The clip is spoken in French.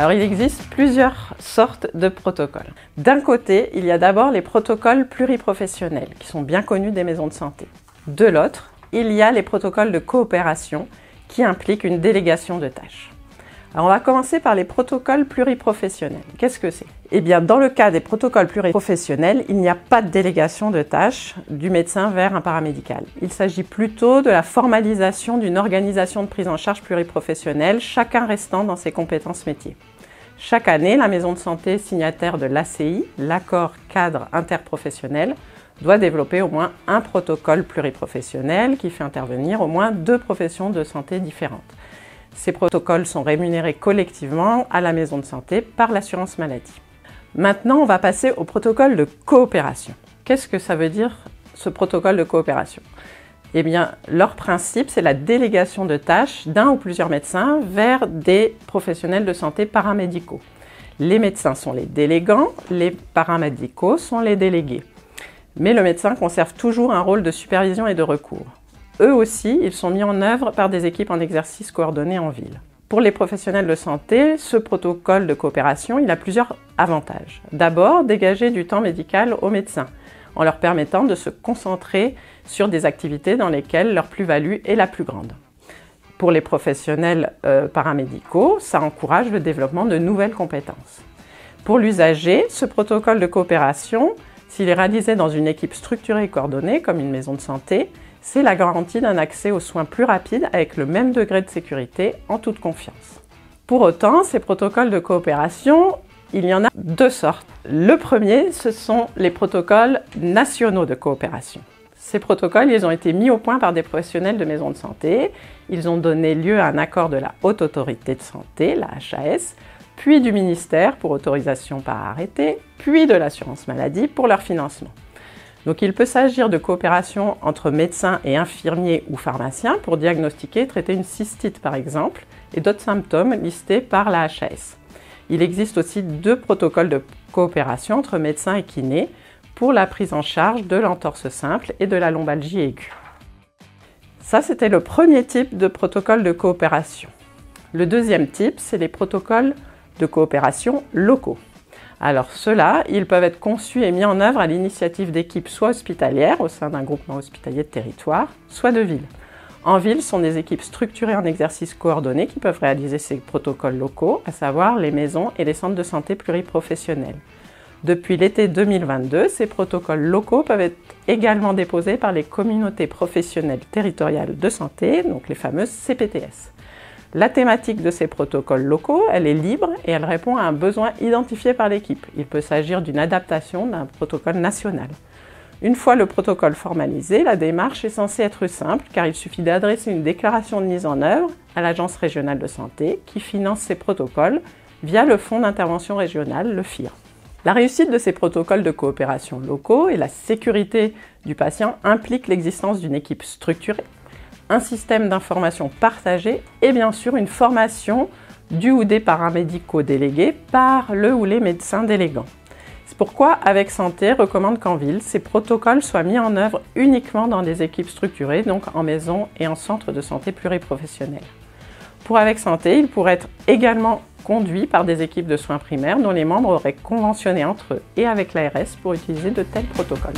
Alors, il existe plusieurs sortes de protocoles. D'un côté, il y a d'abord les protocoles pluriprofessionnels, qui sont bien connus des maisons de santé. De l'autre, il y a les protocoles de coopération, qui impliquent une délégation de tâches. Alors, on va commencer par les protocoles pluriprofessionnels. Qu'est-ce que c'est? Eh bien, dans le cas des protocoles pluriprofessionnels, il n'y a pas de délégation de tâches du médecin vers un paramédical. Il s'agit plutôt de la formalisation d'une organisation de prise en charge pluriprofessionnelle, chacun restant dans ses compétences métiers. Chaque année, la maison de santé signataire de l'ACI, l'accord cadre interprofessionnel, doit développer au moins un protocole pluriprofessionnel qui fait intervenir au moins 2 professions de santé différentes. Ces protocoles sont rémunérés collectivement à la maison de santé par l'assurance maladie. Maintenant, on va passer au protocole de coopération. Qu'est-ce que ça veut dire, ce protocole de coopération? Eh bien, leur principe, c'est la délégation de tâches d'un ou plusieurs médecins vers des professionnels de santé paramédicaux. Les médecins sont les délégants, les paramédicaux sont les délégués. Mais le médecin conserve toujours un rôle de supervision et de recours. Eux aussi, ils sont mis en œuvre par des équipes en exercice coordonné en ville. Pour les professionnels de santé, ce protocole de coopération, il a plusieurs avantages. D'abord, dégager du temps médical aux médecins, en leur permettant de se concentrer sur des activités dans lesquelles leur plus-value est la plus grande. Pour les professionnels paramédicaux, ça encourage le développement de nouvelles compétences. Pour l'usager, ce protocole de coopération, s'il est réalisé dans une équipe structurée et coordonnée, comme une maison de santé, c'est la garantie d'un accès aux soins plus rapide avec le même degré de sécurité en toute confiance. Pour autant, ces protocoles de coopération, il y en a 2 sortes. Le premier, ce sont les protocoles nationaux de coopération. Ces protocoles, ils ont été mis au point par des professionnels de maisons de santé. Ils ont donné lieu à un accord de la Haute Autorité de Santé, la HAS, puis du ministère pour autorisation par arrêté, puis de l'assurance maladie pour leur financement. Donc il peut s'agir de coopération entre médecins et infirmiers ou pharmaciens pour diagnostiquer et traiter une cystite par exemple, et d'autres symptômes listés par la HAS. Il existe aussi 2 protocoles de coopération entre médecins et kinés pour la prise en charge de l'entorse simple et de la lombalgie aiguë. Ça, c'était le premier type de protocole de coopération. Le deuxième type, c'est les protocoles de coopération locaux. Alors ceux-là, ils peuvent être conçus et mis en œuvre à l'initiative d'équipes soit hospitalières au sein d'un groupement hospitalier de territoire, soit de ville. En ville, ce sont des équipes structurées en exercice coordonné qui peuvent réaliser ces protocoles locaux, à savoir les maisons et les centres de santé pluriprofessionnels. Depuis l'été 2022, ces protocoles locaux peuvent être également déposés par les communautés professionnelles territoriales de santé, donc les fameuses CPTS. La thématique de ces protocoles locaux, elle est libre et elle répond à un besoin identifié par l'équipe. Il peut s'agir d'une adaptation d'un protocole national. Une fois le protocole formalisé, la démarche est censée être simple car il suffit d'adresser une déclaration de mise en œuvre à l'Agence régionale de santé qui finance ces protocoles via le Fonds d'intervention régional, le FIR. La réussite de ces protocoles de coopération locaux et la sécurité du patient impliquent l'existence d'une équipe structurée, un système d'information partagé et bien sûr une formation du ou des paramédicaux délégués par le ou les médecins délégants. C'est pourquoi Avec Santé recommande qu'en ville, ces protocoles soient mis en œuvre uniquement dans des équipes structurées, donc en maison et en centre de santé pluriprofessionnels. Pour Avec Santé, il pourrait être également conduit par des équipes de soins primaires dont les membres auraient conventionné entre eux et avec l'ARS pour utiliser de tels protocoles.